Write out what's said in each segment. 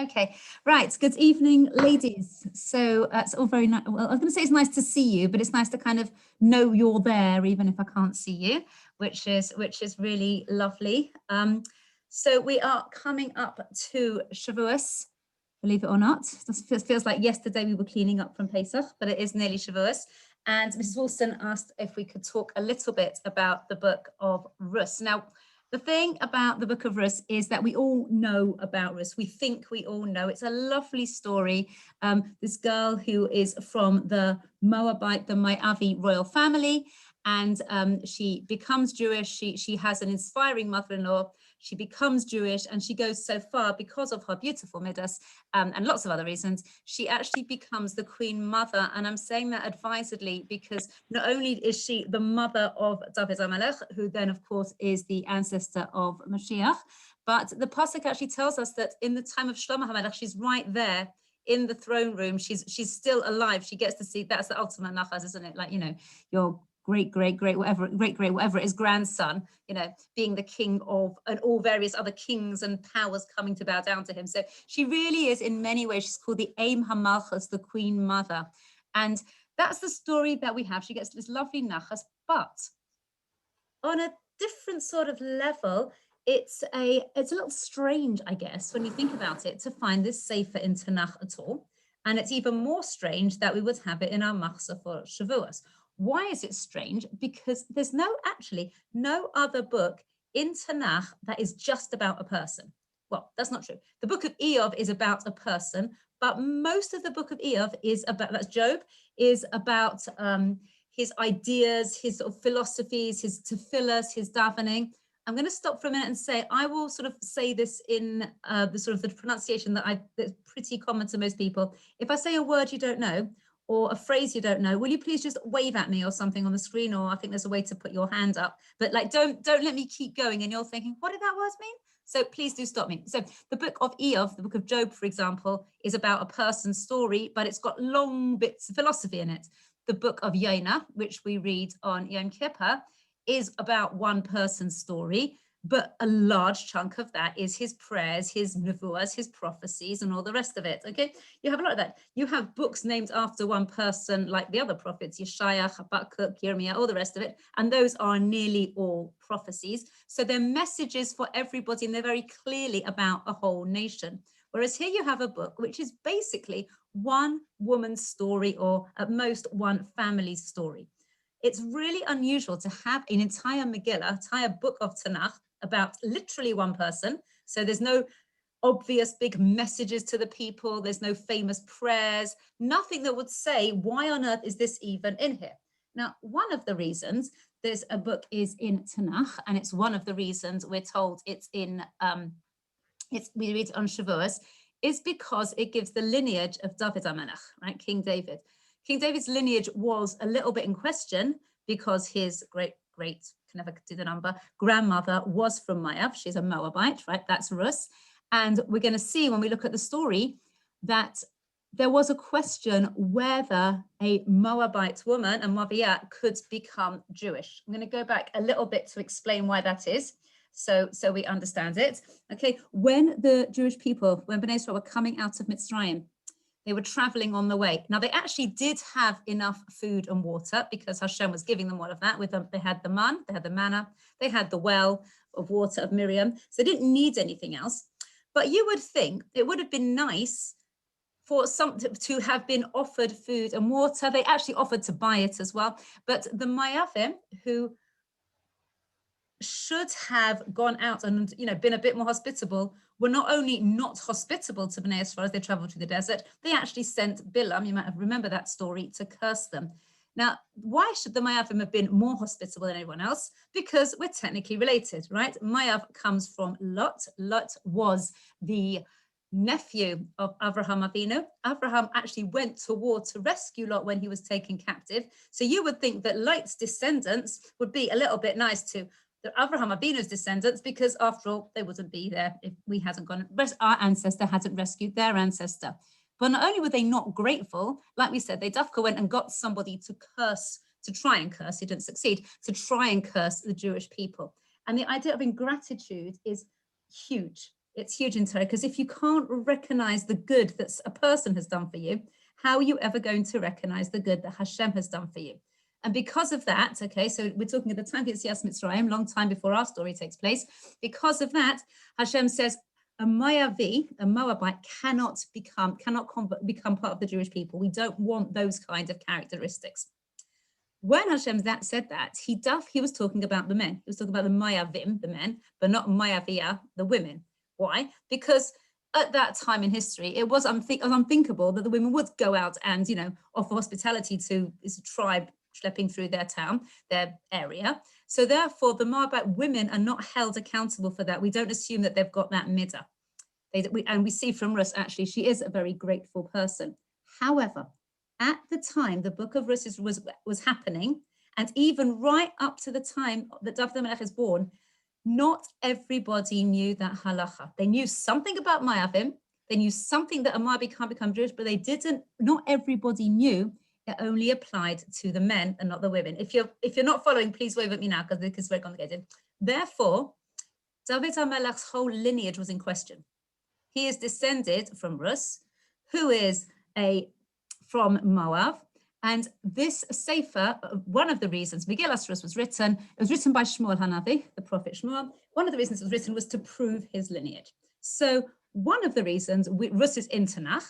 Okay, right. Good evening, ladies. So it's all very nice. Well, I was going to say it's nice to see you, but it's nice to kind of know you're there, even if I can't see you, which is really lovely. So we are coming up to Shavuos, believe it or not. It feels like yesterday we were cleaning up from Pesach, but it is nearly Shavuos. And Mrs. Wilson asked if we could talk a little bit about the Book of Ruth. Now, the thing about the Book of Ruth is that we all know about Ruth. We think we all know. It's a lovely story. This girl who is from the Moabite, the Moavi royal family, and she becomes Jewish. She has an inspiring mother-in-law. She becomes Jewish, and she goes so far because of her beautiful midas and lots of other reasons. She actually becomes the queen mother, and I'm saying that advisedly because not only is she the mother of David HaMelech, who then of course is the ancestor of Mashiach, but the pasuk actually tells us that in the time of Shlomo HaMelech, she's right there in the throne room. She's still alive. She gets to see. That's the ultimate nachas, isn't it? Like, you know, your great whatever it is, grandson, you know, being the king of, and all various other kings and powers coming to bow down to him. So she really is, in many ways, she's called the Aim Hamalchus, the queen mother. And that's the story that we have. She gets this lovely nachas, but on a different sort of level, it's a little strange, I guess, when you think about it, to find this sefer in Tanakh at all. And it's even more strange that we would have it in our machzor for Shavuos. Why is it strange? Because there's actually no other book in Tanakh that is just about a person. Well, that's not true. The book of Eov is about a person, but most of the book of Eov is about, that's Job, is about his ideas, his sort of philosophies, his tefillas, his davening. I'm going to stop for a minute and say, I will sort of say this in the pronunciation that's pretty common to most people. If I say a word you don't know, or a phrase you don't know, will you please just wave at me or something on the screen? Or I think there's a way to put your hand up, but like, don't let me keep going and you're thinking, what did that word mean? So please do stop me. So the book of Eov, the book of Job, for example, is about a person's story, but it's got long bits of philosophy in it. The book of Yonah, which we read on Yom Kippur, is about one person's story, but a large chunk of that is his prayers, his nevuahs, his prophecies, and all the rest of it. Okay, you have a lot of that. You have books named after one person, like the other prophets, Yeshaya, Habakkuk, Jeremiah, all the rest of it, and those are nearly all prophecies. So they're messages for everybody, and they're very clearly about a whole nation. Whereas here you have a book which is basically one woman's story, or at most one family's story. It's really unusual to have an entire Megillah, entire book of Tanakh, about literally one person. So there's no obvious big messages to the people. There's no famous prayers, nothing that would say, why on earth is this even in here? Now, one of the reasons there's a book is in Tanakh, and it's one of the reasons we're told it's in, we read it on Shavuos, is because it gives the lineage of David HaMelech, right? King David. King David's lineage was a little bit in question because his great, can never do the number, grandmother was from Moab. She's a Moabite, right? That's Ruth. And we're going to see when we look at the story that there was a question whether a Moabite woman, a Moabite, could become Jewish. I'm going to go back a little bit to explain why that is, so we understand it. Okay, when the Jewish people, when Bnei Israel were coming out of Mitzrayim, they were traveling on the way. Now, they actually did have enough food and water because Hashem was giving them all of that. With them, they had the manna, they had the well of water of Miriam. So they didn't need anything else. But you would think it would have been nice for some to have been offered food and water. They actually offered to buy it as well. But the Moavim, who should have gone out and, you know, been a bit more hospitable, were not only not hospitable to Bnei Israel as they traveled through the desert, they actually sent Bilam, you might remember that story, to curse them. Now, why should the Moavim have been more hospitable than anyone else? Because we're technically related, right? Moav comes from Lot. Lot was the nephew of Avraham Avinu. Avraham actually went to war to rescue Lot when he was taken captive. So you would think that Lot's descendants would be a little bit nice to the Avraham Avinu's descendants, because after all, they wouldn't be there if we hadn't gone, our ancestor hadn't rescued their ancestor. But not only were they not grateful, like we said, they dafka went and got somebody to curse, to try and curse, he didn't succeed, to try and curse the Jewish people. And the idea of ingratitude is huge. It's huge in Torah, because if you can't recognize the good that a person has done for you, how are you ever going to recognize the good that Hashem has done for you? And because of that, okay, so we're talking at the time of Yetzias Mitzrayim, long time before our story takes place. Because of that, Hashem says, a Moavi, a Moabite, cannot become part of the Jewish people. We don't want those kind of characteristics. When Hashem said that, he was talking about the men. He was talking about the Moavim, the men, but not Moavia, the women. Why? Because at that time in history, it was unthinkable that the women would go out and, offer hospitality to this tribe schlepping through their town, their area. So therefore, the Moabite women are not held accountable for that. We don't assume that they've got that midah. And we see from Ruth, actually, she is a very grateful person. However, at the time the Book of Ruth was happening, and even right up to the time that David HaMelech is born, not everybody knew that halacha. They knew something about Moabim. They knew something that a Moabite can't become Jewish, but not everybody knew it only applied to the men and not the women. If you're not following, please wave at me now, because this is very complicated. Therefore, David HaMelech's whole lineage was in question. He is descended from Ruth, who is from Moab. And this Sefer, one of the reasons Megillas Ruth was written, it was written by Shmuel Hanavi, the prophet Shmuel. One of the reasons it was written was to prove his lineage. So one of the reasons Ruth is in Tanakh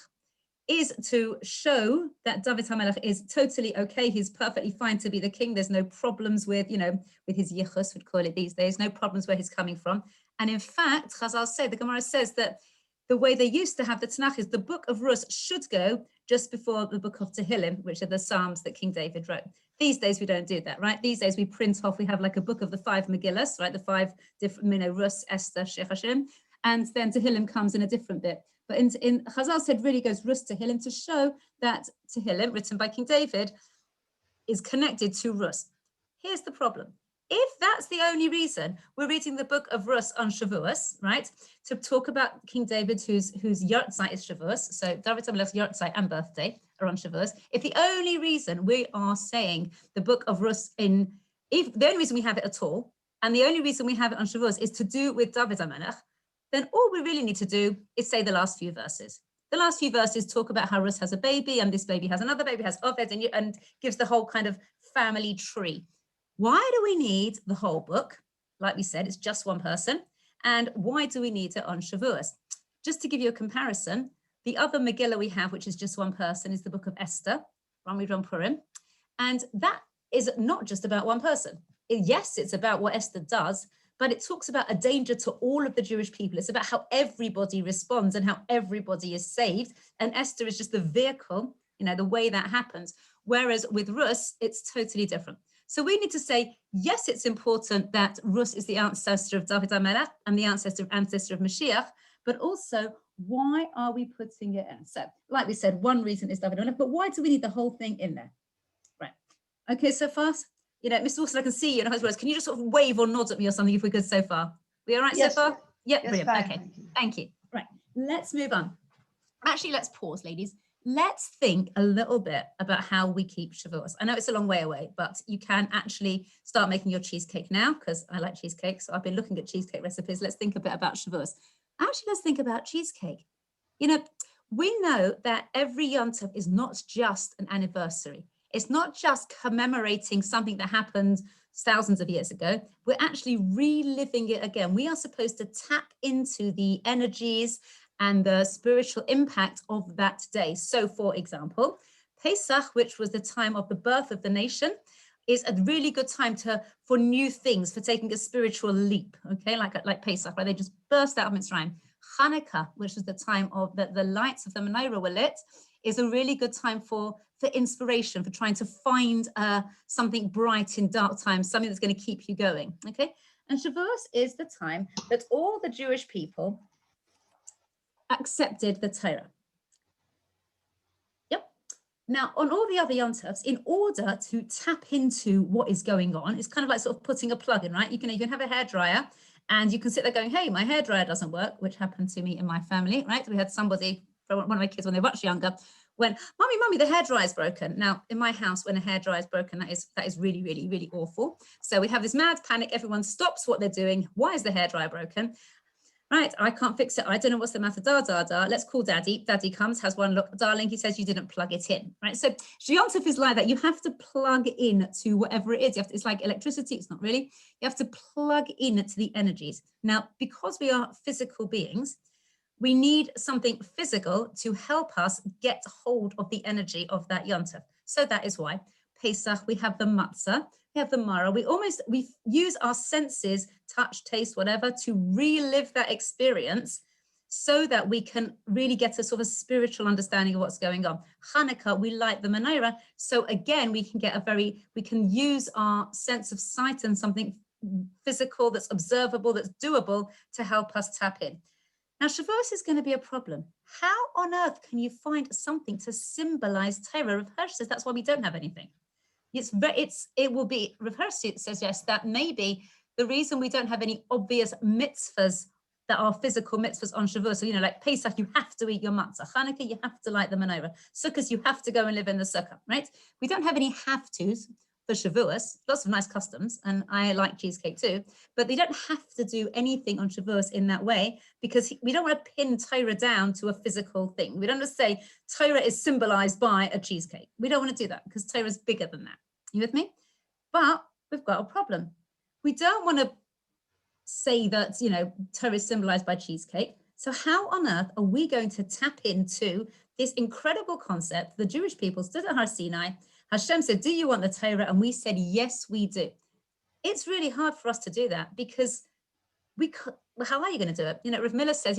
is to show that David HaMelech is totally okay. He's perfectly fine to be the king. There's no problems with, with his yichus, we'd call it these days, no problems where he's coming from. And in fact, Chazal said, the Gemara says that the way they used to have the Tanakh is the Book of Ruth should go just before the Book of Tehillim, which are the Psalms that King David wrote. These days, we don't do that, right? These days, we print off, we have like a book of the 5 Megillas, right? The 5 different, Ruth, Esther, Shech Hashem, and then Tehillim comes in a different bit. But in Chazal said really goes Ruth Tehillim to show that Tehillim, written by King David, is connected to Ruth. Here's the problem. If that's the only reason we're reading the Book of Ruth on Shavuos, right, to talk about King David, whose Yortzeit is Shavuos, so David HaMelech's Yortzeit and birthday are on Shavuos. If the only reason we are saying the Book of Ruth the only reason we have it at all, and the only reason we have it on Shavuos is to do with David HaMelech, then all we really need to do is say the last few verses. The last few verses talk about how Ruth has a baby, and this baby has another baby, has Oved, and gives the whole kind of family tree. Why do we need the whole book? Like we said, it's just one person. And why do we need it on Shavuos? Just to give you a comparison, the other Megillah we have, which is just one person, is the Book of Esther, Ram Purim. And that is not just about one person. Yes, it's about what Esther does, but it talks about a danger to all of the Jewish people. It's about how everybody responds and how everybody is saved. And Esther is just the vehicle, the way that happens. Whereas with Ruth, it's totally different. So we need to say, yes, it's important that Ruth is the ancestor of David HaMelech and the ancestor of Mashiach, but also, why are we putting it in? So, like we said, one reason is David HaMelech, but why do we need the whole thing in there? Right. Okay, so far, Mr. Wilson, I can see you in words. Can you just sort of wave or nod at me or something if we're good so far? We all right so far? Yep, yes, brilliant. Okay, thank you. Right, let's move on. Actually, let's pause, ladies. Let's think a little bit about how we keep Shavuos. I know it's a long way away, but you can actually start making your cheesecake now, because I like cheesecake. So I've been looking at cheesecake recipes. Let's think a bit about Shavuos. Actually, let's think about cheesecake. We know that every Yom Tov is not just an anniversary. It's not just commemorating something that happened thousands of years ago. We're actually reliving it again. We are supposed to tap into the energies and the spiritual impact of that day. So for example, Pesach, which was the time of the birth of the nation, is a really good time for new things, for taking a spiritual leap, okay, like Pesach, where they just burst out of Mitzrayim. Hanukkah, which was the time of the lights of the menorah were lit, is a really good time for inspiration, for trying to find something bright in dark times, something that's going to keep you going, okay? And Shavuos is the time that all the Jewish people accepted the Torah. Yep. Now, on all the other Yom Tovs, in order to tap into what is going on, it's kind of like sort of putting a plug in, right? You can have a hairdryer and you can sit there going, hey, my hairdryer doesn't work, which happened to me in my family, right? We had somebody, one of my kids when they were much younger, went, mommy, the hairdryer is broken. Now, in my house, when a hairdryer is broken, that is really, really, really awful. So we have this mad panic. Everyone stops what they're doing. Why is the hairdryer broken? Right, I can't fix it. I don't know what's the matter. Let's call Daddy. Daddy comes, has one look. Darling, he says you didn't plug it in. Right, so Yom Tov is like that. You have to plug in to whatever it is. You have to, it's like electricity. It's not really. You have to plug in to the energies. Now, because we are physical beings, we need something physical to help us get hold of the energy of that Yom Tov. So that is why Pesach, we have the matzah, we have the maror. We use our senses, touch, taste, whatever, to relive that experience so that we can really get a sort of spiritual understanding of what's going on. Hanukkah, we light the menorah. So again, we can use our sense of sight and something physical that's observable, that's doable to help us tap in. Now, Shavuos is going to be a problem. How on earth can you find something to symbolize Torah? Rav Hirsch says that's why we don't have anything. It will be, Rav Hirsch suggests that maybe the reason we don't have any obvious mitzvahs that are physical mitzvahs on Shavuos, so, like Pesach, you have to eat your matzah. Hanukkah, you have to light the menorah. Sukkot, you have to go and live in the sukkah, right? We don't have any have-tos for Shavuos, lots of nice customs, and I like cheesecake too, but they don't have to do anything on Shavuos in that way because we don't want to pin Torah down to a physical thing. We don't want to say Torah is symbolized by a cheesecake. We don't want to do that because Torah is bigger than that. You with me? But we've got a problem. We don't want to say that, Torah is symbolized by cheesecake. So how on earth are we going to tap into this incredible concept? The Jewish people stood at Har Sinai. Hashem said, do you want the Torah? And we said, yes, we do. It's really hard for us to do that because how are you going to do it? Rav Miller says,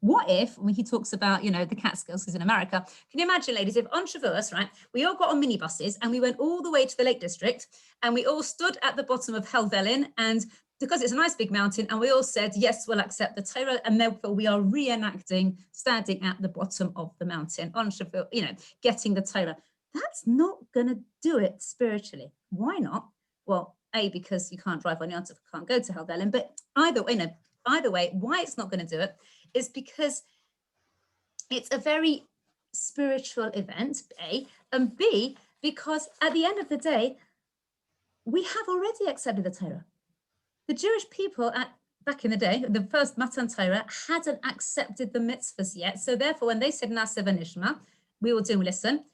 what if, when he talks about, the Catskills, because in America, can you imagine, ladies, if on Shavuos, right, we all got on minibuses and we went all the way to the Lake District and we all stood at the bottom of Helvellyn, and because it's a nice big mountain, and we all said, yes, we'll accept the Torah, and therefore we are reenacting standing at the bottom of the mountain on Shavuot, getting the Torah. That's not going to do it spiritually. Why not? Well, A, because you can't drive on Yom Tov, can't go to Helvellyn, but either way, why it's not going to do it is because it's a very spiritual event, A, and B, because at the end of the day, we have already accepted the Torah. The Jewish people back in the day, the first Matan Torah, hadn't accepted the mitzvahs yet. So therefore, when they said Na'aseh v'nishma, we will do, listen,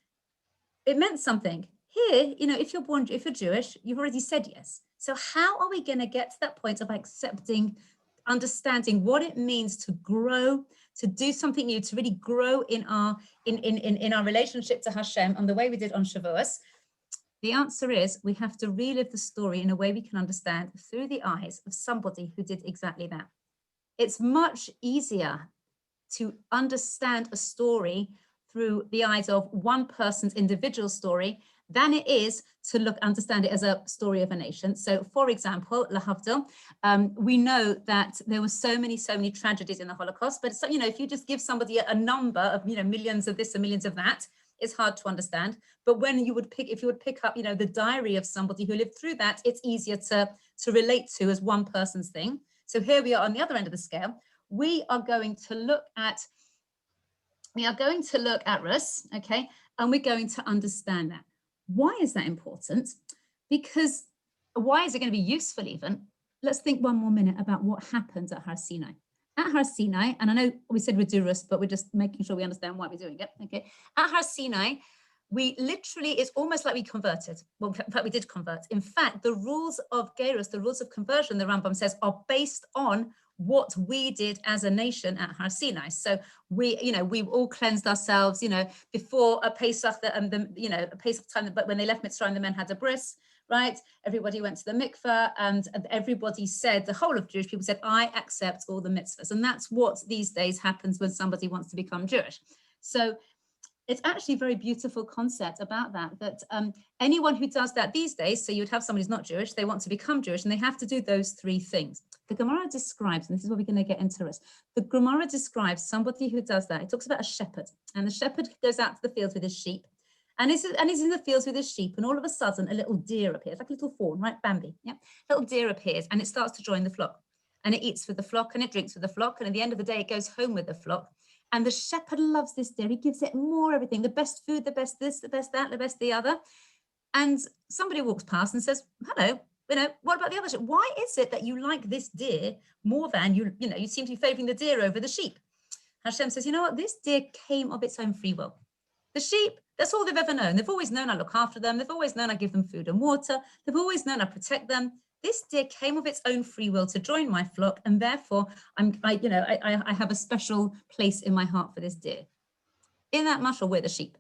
it meant something. Here, if you're Jewish, you've already said yes. So how are we going to get to that point of accepting, understanding what it means to grow, to do something new, to really grow in our relationship to Hashem and the way we did on Shavuos? The answer is we have to relive the story in a way we can understand through the eyes of somebody who did exactly that. It's much easier to understand a story through the eyes of one person's individual story than it is to understand it as a story of a nation. So, for example, lahavdil, we know that there were so many tragedies in the Holocaust, but if you just give somebody a number of millions of this and millions of that, it's hard to understand. But if you would pick up the diary of somebody who lived through that, it's easier to relate to as one person's thing. So here we are on the other end of the scale. We are going to look at Rus, okay, and we're going to understand that. Why is that important? Because why is it going to be useful even? Let's think one more minute about what happened at Har Sinai. At Har Sinai, and I know we said we'd do Rus, but we're just making sure we understand why we're doing it, okay? At Har Sinai, it's almost like we converted. Well, in fact, we did convert. In fact, the rules of Gerus, the rules of conversion, the Rambam says, are based on what we did as a nation at Har Sinai. So we all cleansed ourselves, before a Pesach, a Pesach time, but when they left Mitzrayim, the men had a bris, right? Everybody went to the mikveh, and everybody said, the whole of Jewish people said, I accept all the mitzvahs. And that's what these days happens when somebody wants to become Jewish. So it's actually a very beautiful concept about that anyone who does that these days, so you'd have somebody who's not Jewish, they want to become Jewish, and they have to do those three things. The Gemara describes, and this is what we're going to get into this, the Gemara describes somebody who does that. It talks about a shepherd, and the shepherd goes out to the fields with his sheep, and he's in the fields with his sheep, and all of a sudden a little deer appears, like a little fawn, right, Bambi, yeah? Little deer appears, and it starts to join the flock, and it eats with the flock, and it drinks with the flock, and at the end of the day, it goes home with the flock. And the shepherd loves this deer. He gives it more everything, the best food, the best this, the best that, the best the other. And somebody walks past and says, hello, what about the other sheep? Why is it that you like this deer more than you seem to be favoring the deer over the sheep? Hashem says, you know what? This deer came of its own free will. The sheep, that's all they've ever known. They've always known I look after them. They've always known I give them food and water. They've always known I protect them. This deer came of its own free will to join my flock, and therefore I have a special place in my heart for this deer. In that mashal, we're the sheep.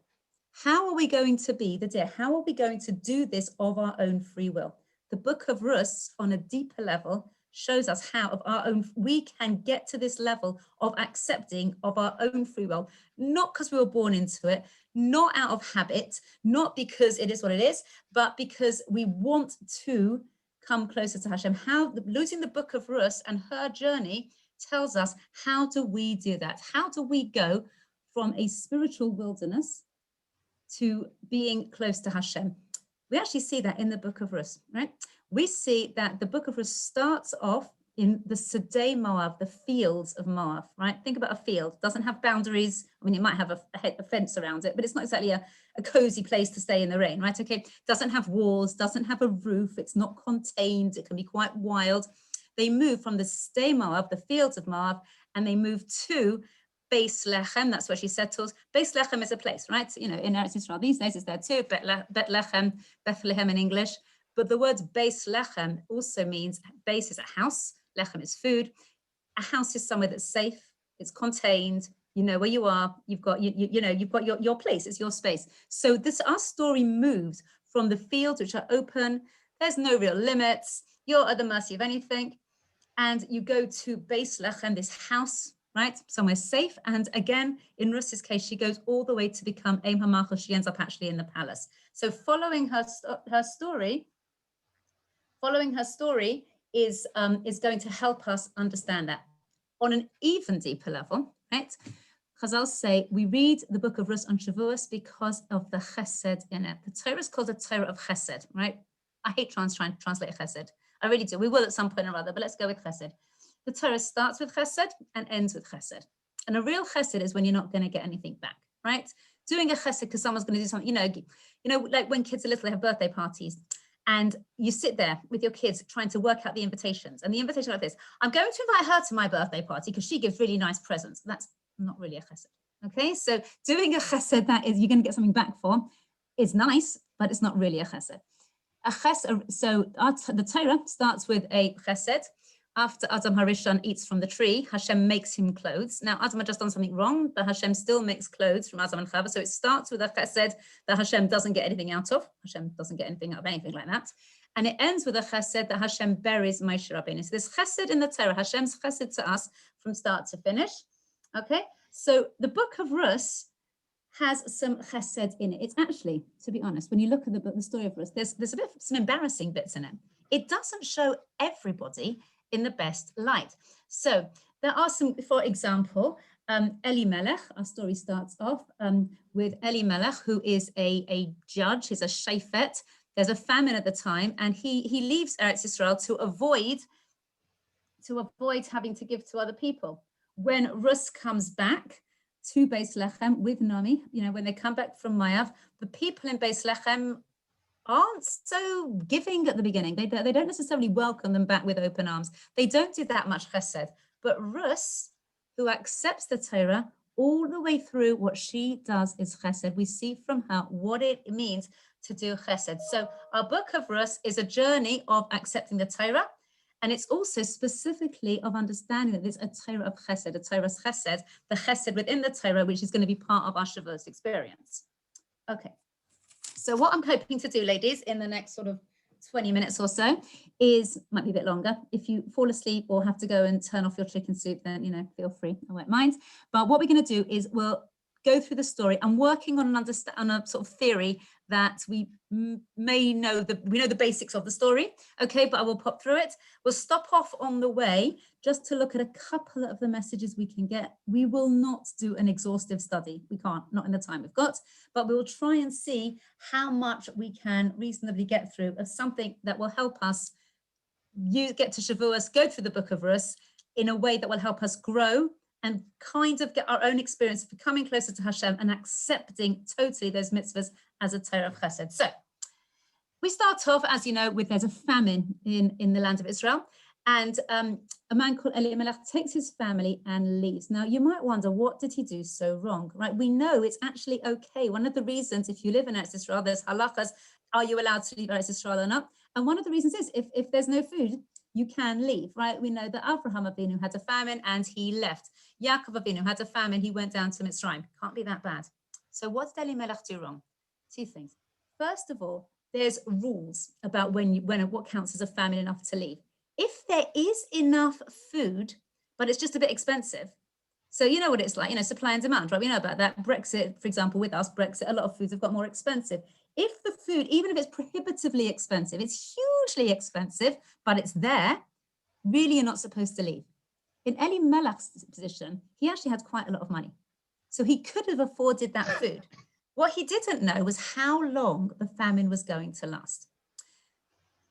How are we going to be the deer? How are we going to do this of our own free will? The Book of Ruth, on a deeper level, shows us how of our own we can get to this level of accepting of our own free will, not because we were born into it, not out of habit, not because it is what it is, but because we want to come closer to Hashem. How losing the Book of Ruth and her journey tells us, how do we do that? How do we go from a spiritual wilderness to being close to Hashem? We actually see that in the Book of Ruth, right? We see that the Book of Ruth starts off in the Sedei Moab, the fields of Moab, right? Think about a field, doesn't have boundaries. I mean, it might have a fence around it, but it's not exactly a cozy place to stay in the rain, right? Okay, doesn't have walls, doesn't have a roof, it's not contained, it can be quite wild. They move from the Sedei Moab, the fields of Moab, and they move to Beis Lechem, that's where she settles. Beis Lechem is a place, right? So, in Eretz Yisrael these days it's there too, Bet Lechem, Bethlehem in English. But the word Beis Lechem also means, Beis is a house, Lechem is food. A house is somewhere that's safe, it's contained, you know where you are, you've got you've got your place, it's your space. So our story moves from the fields which are open, there's no real limits, you're at the mercy of anything, and you go to Beis Lechem, this house, right, somewhere safe. And again, in Ruth's case, she goes all the way to become Eim HaMalchus. She ends up actually in the palace. So following her story is going to help us understand that. On an even deeper level, right? Chazal say we read the Book of Ruth on Shavuos because of the chesed in it. The Torah is called a Torah of chesed, right? I hate trying to translate chesed. I really do. We will at some point or other, but let's go with chesed. The Torah starts with chesed and ends with chesed. And a real chesed is when you're not going to get anything back, right? Doing a chesed because someone's going to do something, like when kids are little, they have birthday parties. And you sit there with your kids trying to work out the invitations. And the invitation like this, I'm going to invite her to my birthday party because she gives really nice presents. That's not really a chesed. Okay, so doing a chesed that is you're going to get something back for is nice, but it's not really a chesed. The Torah starts with a chesed. After Adam Harishon eats from the tree, Hashem makes him clothes. Now, Adam had just done something wrong, but Hashem still makes clothes from Adam and Chava. So it starts with a chesed that Hashem doesn't get anything out of. Hashem doesn't get anything out of anything like that. And it ends with a chesed that Hashem buries Moshe Rabbeinu. So this chesed in the Torah, Hashem's chesed to us from start to finish. Okay, so the Book of Ruth has some chesed in it. It's actually, to be honest, when you look at the story of Ruth, there's some embarrassing bits in it. It doesn't show everybody in the best light. So there are some, for example, Elimelech, our story starts off with Elimelech, who is a judge, he's a shafet. There's a famine at the time, and he leaves Eretz Yisrael to avoid having to give to other people. When Ruth comes back to Beis Lechem with Naomi, when they come back from Moab, the people in Beis Lechem aren't so giving at the beginning. They don't necessarily welcome them back with open arms. They don't do that much chesed. But Ruth, who accepts the Torah all the way through, what she does is chesed. We see from her what it means to do chesed. So our Book of Ruth is a journey of accepting the Torah, and it's also specifically of understanding that there's a Torah of chesed, a Torah's chesed, the chesed within the Torah, which is going to be part of our Shavuos experience. Okay. So what I'm hoping to do, ladies, in the next sort of 20 minutes or so might be a bit longer. If you fall asleep or have to go and turn off your chicken soup, then, feel free, I won't mind. But what we're going to do is we'll go through the story. I'm working on a sort of theory that we know the basics of the story, okay, but I will pop through it. We'll stop off on the way just to look at a couple of the messages we can get. We will not do an exhaustive study. We can't, not in the time we've got, but we will try and see how much we can reasonably get through of something that will help us get to Shavuos, go through the Book of Ruth in a way that will help us grow and kind of get our own experience of becoming closer to Hashem and accepting totally those mitzvahs as a Torah of Chesed. So we start off, as you know, with there's a famine in the land of Israel. And a man called Elimelech takes his family and leaves. Now, you might wonder, what did he do so wrong, right? We know it's actually okay. One of the reasons, if you live in Eretz Israel, there's halachas, are you allowed to leave Eretz Israel or not? And one of the reasons is, if there's no food, you can leave, right? We know that Abraham Avinu had a famine and he left. Yaakov Avinu had a famine, he went down to Mitzrayim. Can't be that bad. So what did Elimelech do wrong? Two things. First of all, there's rules about what counts as a famine enough to leave. If there is enough food, but it's just a bit expensive. So you know what it's like, supply and demand, right? We know about that. Brexit, for example, with us, Brexit, a lot of foods have got more expensive. If the food, even if it's prohibitively expensive, it's hugely expensive, but it's there, really you're not supposed to leave. In Elimelech's position, he actually had quite a lot of money. So he could have afforded that food. What he didn't know was how long the famine was going to last.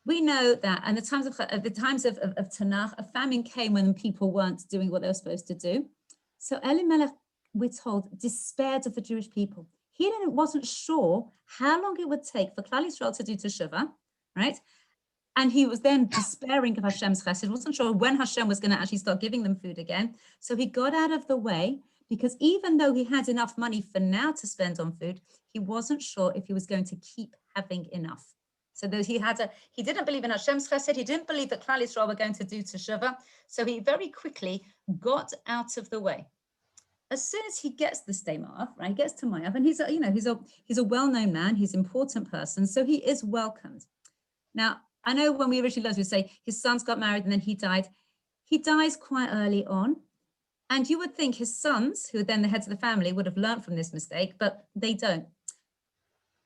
We know that in the times of Tanakh, a famine came when people weren't doing what they were supposed to do. So Elimelech, we're told, despaired of the Jewish people. He wasn't sure how long it would take for Klal Yisrael to do Teshuvah, right? And he was then despairing of Hashem's chesed, wasn't sure when Hashem was going to actually start giving them food again. So he got out of the way, because even though he had enough money for now to spend on food, he wasn't sure if he was going to keep having enough. So he didn't believe in Hashem's chesed, he didn't believe that Klal Yisrael were going to do Teshuvah, so he very quickly got out of the way. As soon as he gets the Steimav, right, he gets to Moav, and he's a well-known man, he's an important person, so he is welcomed. Now, I know when we originally learned, we say his sons got married and then he died. He dies quite early on, and you would think his sons, who are then the heads of the family, would have learned from this mistake, but they don't.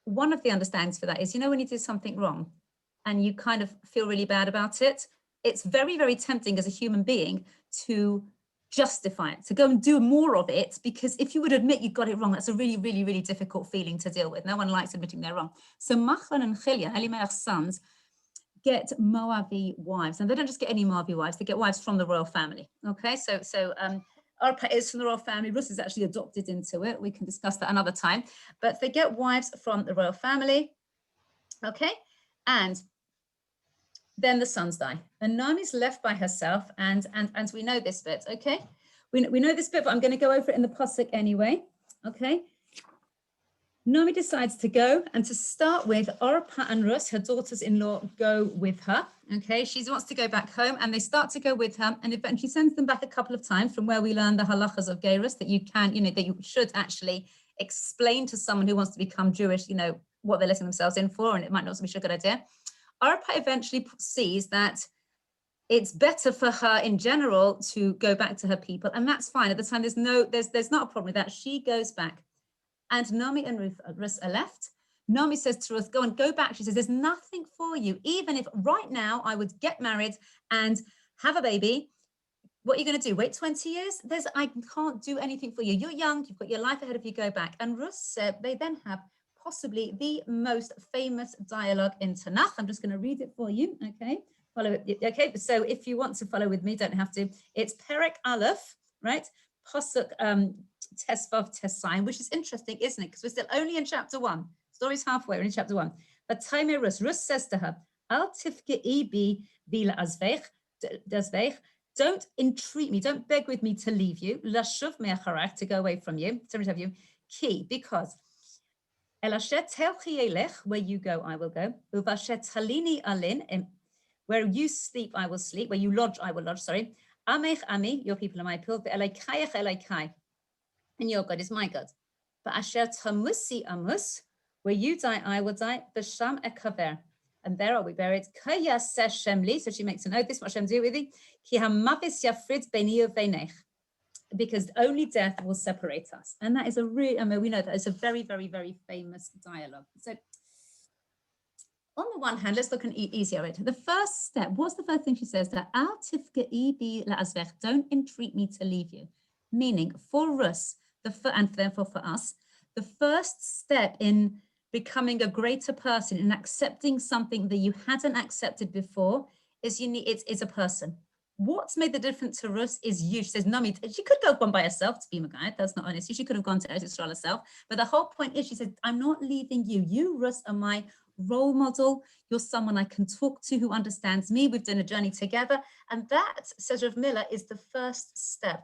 One of the understandings for that is, when you do something wrong and you kind of feel really bad about it, it's very, very tempting as a human being to justify it, to go and do more of it, because if you would admit you got it wrong, that's a really, really, really difficult feeling to deal with. No one likes admitting they're wrong. So Machlon and Chilya, Elimelech's sons, get Moavi wives, and they don't just get any Moavi wives, they get wives from the royal family. Okay, so Orpah is from the royal family. Ruth is actually adopted into it. We can discuss that another time. But they get wives from the royal family. Okay. And then the sons die. And Naomi's left by herself. And we know this bit. Okay. We know this bit, but I'm going to go over it in the pasuk anyway. Okay. Naomi decides to go, and to start with, Orpah and Ruth, her daughters-in-law, go with her. Okay, she wants to go back home, and they start to go with her, and eventually sends them back a couple of times, from where we learn the halachas of Gerus, that you can, that you should actually explain to someone who wants to become Jewish, what they're letting themselves in for, and it might not be a good idea. Orpah eventually sees that it's better for her in general to go back to her people, and that's fine. At the time, there's not a problem with that. She goes back. And Naomi and Ruth are left. Naomi says to Ruth, go back. She says, there's nothing for you. Even if right now I would get married and have a baby, what are you going to do? Wait 20 years? I can't do anything for you. You're young. You've got your life ahead of you. Go back. And Ruth said they then have possibly the most famous dialogue in Tanakh. I'm just going to read it for you. Okay. Follow it. Okay. So if you want to follow with me, don't have to. It's Perek Aleph, right? Pasuk Tesvav Tesayin, which is interesting, isn't it? Because we're still only in chapter 1. Story's halfway, we're in chapter 1. But Taime Ruth says to her, Al tifke'i bi vila azveich, don't entreat me, don't beg with me to leave you, lashuv me'acharach, to go away from you, to have you, ki, because el asher telchi elech, where you go, I will go, uvasher talini alin, where you sleep, I will sleep, where you lodge, I will lodge, sorry, Amech Ami, your people are my people, Ve'elaikayach Elaikai, and your God is my God. But Asher Tamusi Amus, where you die, I will die, B'sham Ekaver, and there are we buried. Kayaseh Shemli, so she makes an oath, this what Shem do with you, Ki Hamavis Yafrid Beni Veinech, because only death will separate us. And that is we know that it's a very, very, very famous dialogue. So on the one hand, let's look at an easier way. The first step, what's the first thing she says? That Al tifke'i bi la'azvech, don't entreat me to leave you. Meaning, for Ruth, and therefore for us, the first step in becoming a greater person, in accepting something that you hadn't accepted before, is it's a person. What's made the difference to Ruth is you. She says, Nami, she could go on by herself to be Megayah, that's not honest. She could have gone to Eretz Yisrael herself. But the whole point is, she said, I'm not leaving you. You, Ruth, are my role model. You're someone I can talk to who understands me. We've done a journey together. And that, says Rav Miller, is the first step.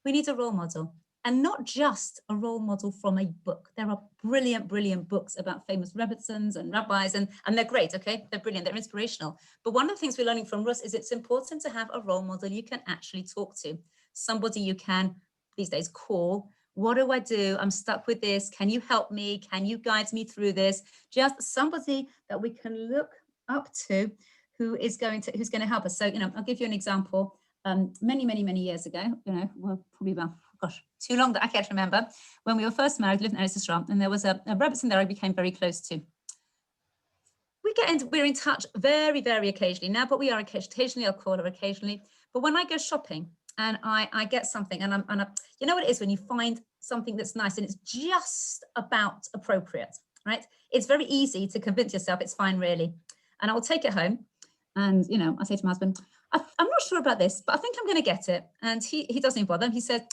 We need a role model. And not just a role model from a book. There are brilliant, brilliant books about famous Rebbetzins and rabbis, and they're great, okay? They're brilliant, they're inspirational. But one of the things we're learning from Russ is it's important to have a role model you can actually talk to. Somebody you can, these days, call. What do I do? I'm stuck with this. Can you help me? Can you guide me through this? Just somebody that we can look up to who's going to help us. So, I'll give you an example. Many, many, many years ago, well, probably about, too long that I can't remember, when we were first married, lived in Eretz Yisrael, and there was a Rebbetzin there I became very close to. We're in touch very, very occasionally now, but we are occasionally, I'll call her occasionally. But when I go shopping and I get something, and you know what it is when you find something that's nice and it's just about appropriate, right? It's very easy to convince yourself it's fine, really. And I'll take it home, and I say to my husband, I'm not sure about this, but I think I'm going to get it. And he doesn't even bother. He said,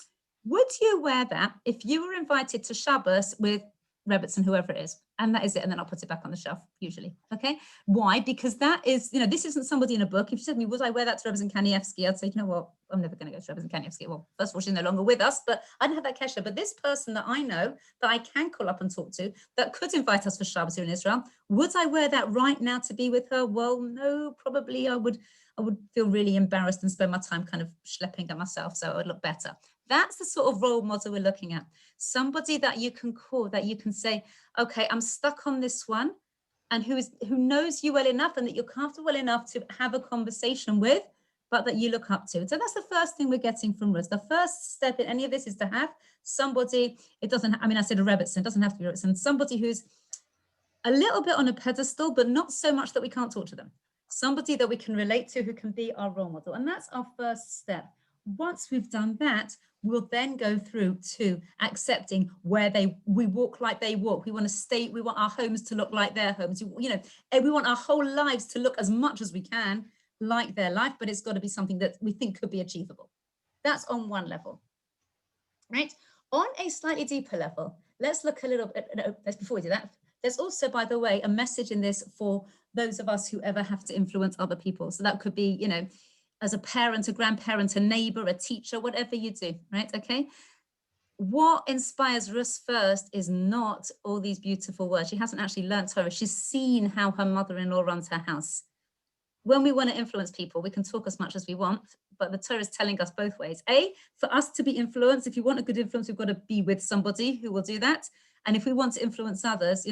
would you wear that if you were invited to Shabbos with Rebbetzen, whoever it is? And that is it. And then I'll put it back on the shelf, usually. Okay. Why? Because that is, this isn't somebody in a book. If you said to me, would I wear that to Rebbetzen Kanievsky? I'd say, you know what? I'm never going to go to Rebbetzen Kanievsky. Well, first of all, she's no longer with us, but I didn't have that kesher. But this person that I know, that I can call up and talk to, that could invite us for Shabbos here in Israel, would I wear that right now to be with her? Well, no, probably I would feel really embarrassed and spend my time kind of schlepping at myself, so it would look better. That's the sort of role model we're looking at. Somebody that you can call, that you can say, okay, I'm stuck on this one, and who knows you well enough and that you're comfortable enough to have a conversation with, but that you look up to. So that's the first thing we're getting from Ruth. The first step in any of this is to have somebody, I said a Rebbetzin, it doesn't have to be a Rebbetzin, somebody who's a little bit on a pedestal, but not so much that we can't talk to them. Somebody that we can relate to who can be our role model. And that's our first step. Once we've done that, we'll then go through to accepting where we walk like they walk. We want our homes to look like their homes. We want our whole lives to look as much as we can like their life, but it's got to be something that we think could be achievable. That's on one level, right? On a slightly deeper level, let's look a little bit, before we do that, there's also, by the way, a message in this for those of us who ever have to influence other people. So that could be, as a parent, a grandparent, a neighbor, a teacher, whatever you do, right? Okay. What inspires Russ first is not all these beautiful words. She hasn't actually learned Torah. She's seen how her mother-in-law runs her house. When we want to influence people, we can talk as much as we want, but the Torah is telling us both ways. For us to be influenced, if you want a good influence, we've got to be with somebody who will do that. And if we want to influence others,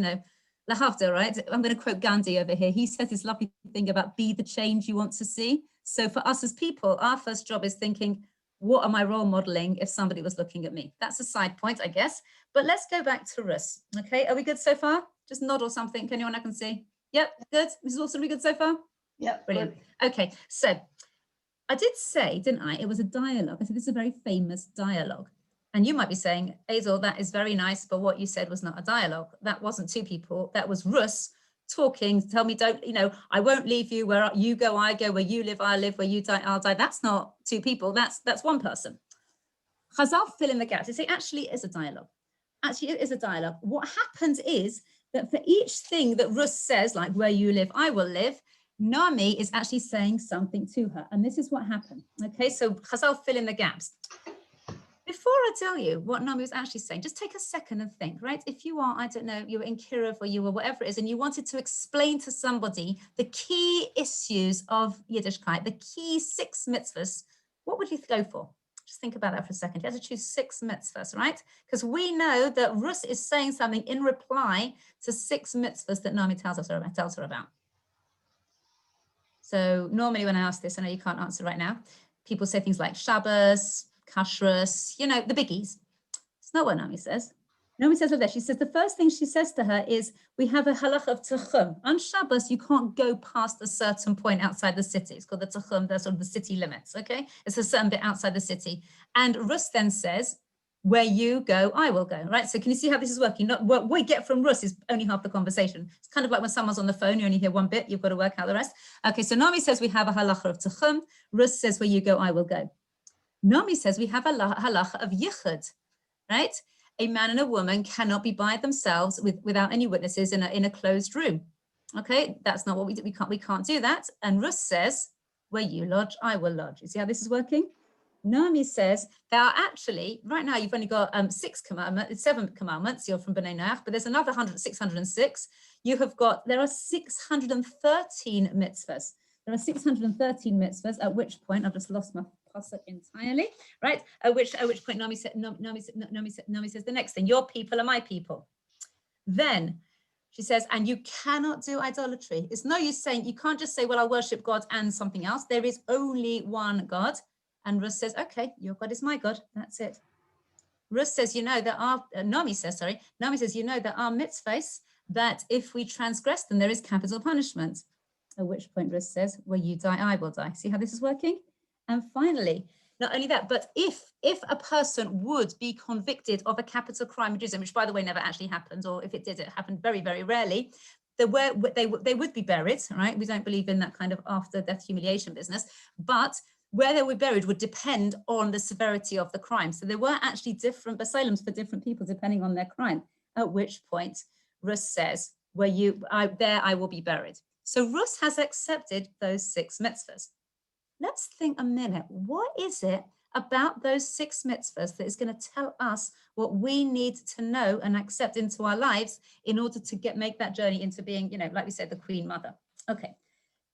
lahavda, right? I'm going to quote Gandhi over here. He says this lovely thing about be the change you want to see. So for us as people, our first job is thinking, what am I role modeling if somebody was looking at me? That's a side point, I guess. But let's go back to Russ. Okay, are we good so far? Just nod or something. Anyone I can see? Yep, good. This is also really good so far? Yep. Brilliant. Good. Okay, so I did say, didn't I? It was a dialogue. I said, this is a very famous dialogue. And you might be saying, Aidel, that is very nice, but what you said was not a dialogue. That wasn't two people. That was Russ talking. Tell me, I won't leave you. Where you go, I go. Where you live, I live. Where you die, I'll die. That's not two people. That's one person. Chazal fill in the gaps. They say, actually, it is a dialogue. Actually, it is a dialogue. What happens is that for each thing that Russ says, like where you live, I will live, Naomi is actually saying something to her. And this is what happened. Okay, so Chazal fill in the gaps. Before I tell you what Naomi was actually saying, just take a second and think, right? If you are, I don't know, you were in Kiruv or you were whatever it is, and you wanted to explain to somebody the key issues of Yiddishkeit, the key 6 mitzvahs, what would you go for? Just think about that for a second. You have to choose 6 mitzvahs, right? Because we know that Russ is saying something in reply to 6 mitzvahs that Naomi tells her about. So normally when I ask this, I know you can't answer right now, people say things like Shabbos, kashrus, the biggies. It's not what Naomi says. Naomi says over there, she says, the first thing she says to her is, we have a halach of tachum. On Shabbos, you can't go past a certain point outside the city. It's called the tachum, that's sort of the city limits, okay? It's a certain bit outside the city. And Russ then says, where you go, I will go, right? So can you see how this is working? What we get from Russ is only half the conversation. It's kind of like when someone's on the phone, you only hear one bit, you've got to work out the rest. Okay, so Naomi says we have a halacha of tachum. Russ says, where you go, I will go. Naomi says we have a halacha of yichud, right? A man and a woman cannot be by themselves without any witnesses in a closed room. Okay, that's not what we do. We can't do that. And Ruth says, where you lodge, I will lodge. You see how this is working? Naomi says there are actually, right now you've only got 7 commandments, you're from B'nai Noach, but there's another 606. There are 613 mitzvahs. There are 613 mitzvahs, at which point I've just lost my pasuk entirely, right? At which point Naomi says the next thing, your people are my people. Then she says, and you cannot do idolatry. It's no use saying, you can't just say, well, I'll worship God and something else. There is only one God. And Ruth says, okay, your God is my God. That's it. Ruth says, Naomi says, there are mitzvahs that if we transgress them, there is capital punishment. At which point Ruth says, where you die, I will die. See how this is working? And finally, not only that, but if a person would be convicted of a capital crime of Judaism, which by the way never actually happened, or if it did, it happened very, very rarely, they would be buried, right? We don't believe in that kind of after-death humiliation business, but where they were buried would depend on the severity of the crime. So there were actually different asylums for different people depending on their crime, at which point Ruth says, there I will be buried. So Ruth has accepted those 6 mitzvahs. Let's think a minute. What is it about those 6 mitzvahs that is going to tell us what we need to know and accept into our lives in order to make that journey into being, like we said, the Queen Mother? Okay,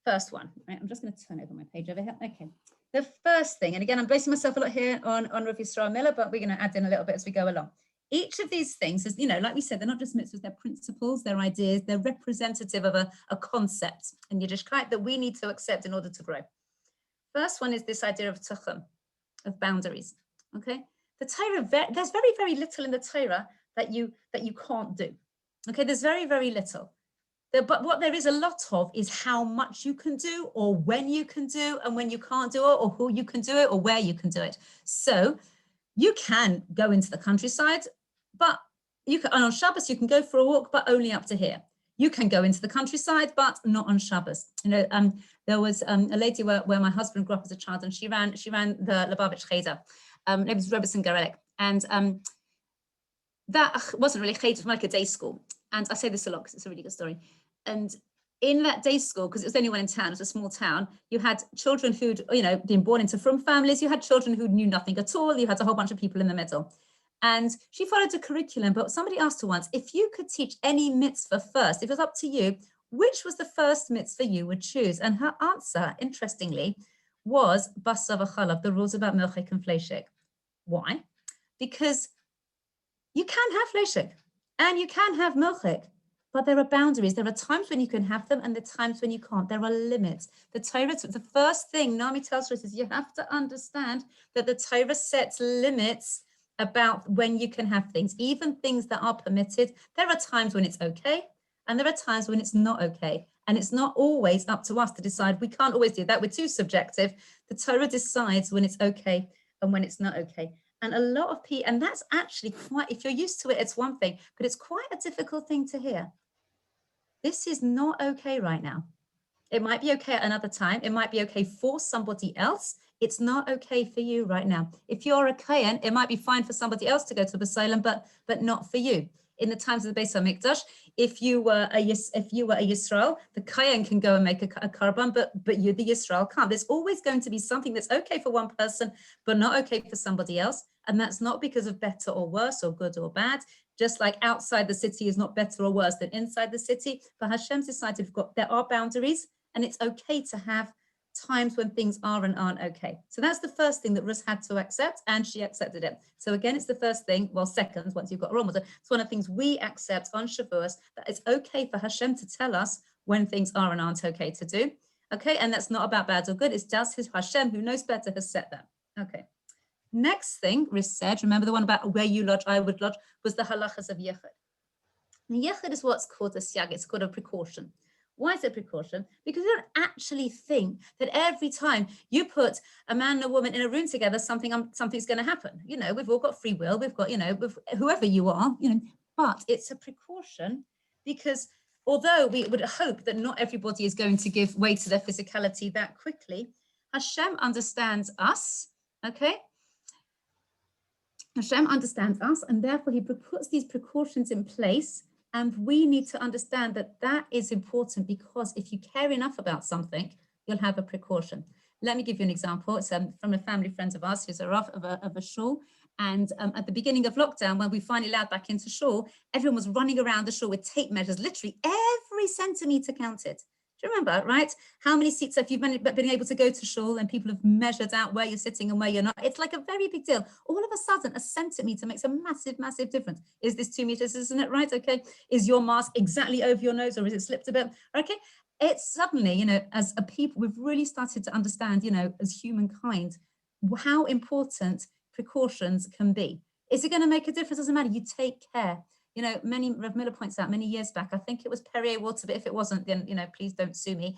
first one. Right, I'm just going to turn over my page over here. Okay, the first thing, and again, I'm basing myself a lot here on Rav Yisrael Miller, but we're going to add in a little bit as we go along. Each of these things is, like we said, they're not just mitzvahs, they're principles, they're ideas, they're representative of a concept in Yiddishkeit that we need to accept in order to grow. First one is this idea of tuchum, of boundaries. Okay, the Torah, there's very, very little in the Torah that you can't do. Okay, there's very, very little. But what there is a lot of is how much you can do, or when you can do, and when you can't do it, or who you can do it, or where you can do it. So you can go into the countryside, but and on Shabbos you can go for a walk, but only up to here. You can go into the countryside, but not on Shabbos. There was a lady where my husband grew up as a child, and she ran the Lubavitch Cheder. It was Rebbetzen Aidel Treblow, and that wasn't really Cheder, it was like a day school. And I say this a lot because it's a really good story. And in that day school, because it was the only one in town, it was a small town, you had children who'd been born into frum families, you had children who knew nothing at all, you had a whole bunch of people in the middle. And she followed a curriculum, but somebody asked her once, if you could teach any mitzvah first, if it was up to you, which was the first mitzvah you would choose? And her answer, interestingly, was Basar v'chalav, the rules about milchik and fleishik. Why? Because you can have fleishik and you can have milchik, but there are boundaries. There are times when you can have them and the times when you can't. There are limits. The Torah, the first thing Naomi tells us is you have to understand that the Torah sets limits about when you can have things, even things that are permitted. There are times when it's okay, and there are times when it's not okay. And it's not always up to us to decide. We can't always do that. We're too subjective. The Torah decides when it's okay and when it's not okay. And a lot of people, and that's actually quite, if you're used to it, it's one thing, but it's quite a difficult thing to hear. This is not okay right now. It might be okay at another time. It might be okay for somebody else. It's not okay for you right now. If you're a Kayan, it might be fine for somebody else to go to B'Salem, but not for you. In the times of the Beis HaMikdash, if you were a Yisrael, the Kayan can go and make a karban, but you, the Yisrael, can't. There's always going to be something that's okay for one person, but not okay for somebody else. And that's not because of better or worse or good or bad. Just like outside the city is not better or worse than inside the city. But Hashem's decided there are boundaries, and it's okay to have times when things are and aren't okay. So that's the first thing that Ruth had to accept, and she accepted it. So again, it's the first thing, well, second, once you've got a role model, it's one of the things we accept on Shavuos, that it's okay for Hashem to tell us when things are and aren't okay to do. Okay, and that's not about bad or good, it's just his Hashem, who knows better, has set that. Okay. Next thing, Ruth said, remember the one about where you lodge, I would lodge, was the halachas of Yechid. And Yechid is what's called a siyag, it's called a precaution. Why is it precaution? Because you don't actually think that every time you put a man and a woman in a room together, something's going to happen. We've all got free will. We've got, with whoever you are, but it's a precaution because although we would hope that not everybody is going to give way to their physicality that quickly, Hashem understands us, okay? Hashem understands us, and therefore he puts these precautions in place And we need to understand that that is important, because if you care enough about something, you'll have a precaution. Let me give you an example. It's from a family friend of ours who's a Rav of a shul. And at the beginning of lockdown, when we finally allowed back into shul, everyone was running around the shul with tape measures, literally every centimeter counted. Do you remember, right? How many seats have you been able to go to shul and people have measured out where you're sitting and where you're not? It's like a very big deal. All of a sudden, a centimeter makes a massive, massive difference. Is this 2 meters? Isn't it right? Okay. Is your mask exactly over your nose, or is it slipped a bit? Okay. It's suddenly, as a people, we've really started to understand, as humankind, how important precautions can be. Is it going to make a difference? Doesn't matter. You take care. Rev Miller points out many years back, I think it was Perrier water, but if it wasn't, then, please don't sue me.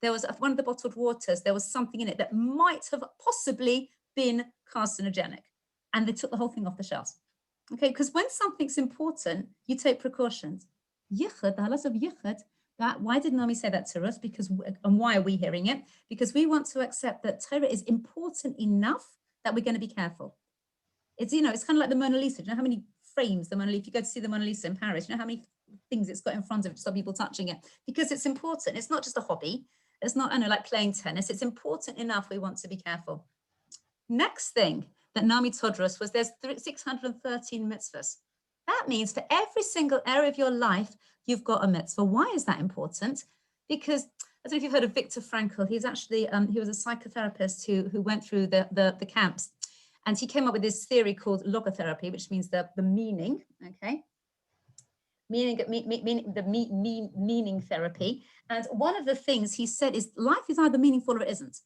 There was one of the bottled waters, there was something in it that might have possibly been carcinogenic. And they took the whole thing off the shelves. Okay, because when something's important, you take precautions. Yichud, the halas of Yichud, why did Naomi say that to us? And why are we hearing it? Because we want to accept that Torah is important enough that we're going to be careful. It's, it's kind of like the Mona Lisa. Do you know how many frames the Mona Lisa, if you go to see the Mona Lisa in Paris, you know how many things it's got in front of it to stop people touching it? Because it's important. It's not just a hobby. It's not, like playing tennis. It's important enough we want to be careful. Next thing that Naomi told us was there's 613 mitzvahs. That means for every single area of your life, you've got a mitzvah. Why is that important? Because I don't know if you've heard of Viktor Frankl. He's actually, he was a psychotherapist who went through the camps. And he came up with this theory called logotherapy, which means the meaning, okay? Meaning therapy. And one of the things he said is life is either meaningful or it isn't.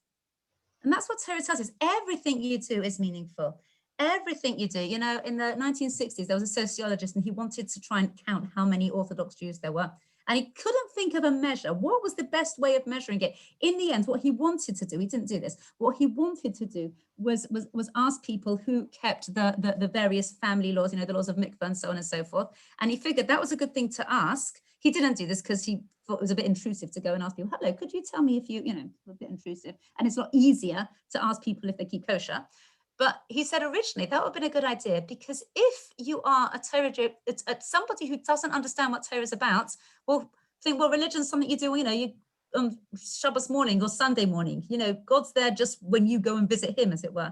And that's what Torah tells us. Everything you do is meaningful. Everything you do. In the 1960s, there was a sociologist and he wanted to try and count how many Orthodox Jews there were. And he couldn't think of a measure. What was the best way of measuring it? In the end, what he wanted to do, he didn't do this. What he wanted to do was ask people who kept the various family laws, the laws of mikvah and so on and so forth. And he figured that was a good thing to ask. He didn't do this because he thought it was a bit intrusive to go and ask people, hello, could you tell me if you, a bit intrusive. And it's a lot easier to ask people if they keep kosher. But he said originally that would have been a good idea, because if you are a Torah Jew, it's somebody who doesn't understand what Torah is about, will think, well, religion's something you do, you on Shabbos morning or Sunday morning, God's there just when you go and visit him, as it were.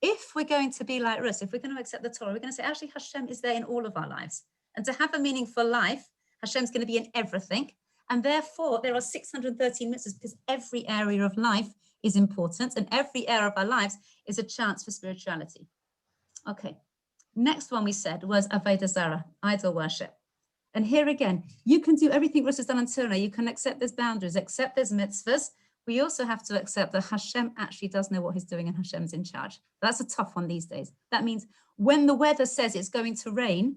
If we're going to be like Rus, if we're going to accept the Torah, we're going to say, actually, Hashem is there in all of our lives. And to have a meaningful life, Hashem's going to be in everything. And therefore, there are 613 mitzvahs, because every area of life is important, and every area of our lives is a chance for spirituality. Okay, next one we said was Avodah Zarah, idol worship. And here again, you can do everything Rus has done until now. You can accept there's boundaries, accept there's mitzvahs. We also have to accept that Hashem actually does know what he's doing and Hashem's in charge. That's a tough one these days. That means when the weather says it's going to rain,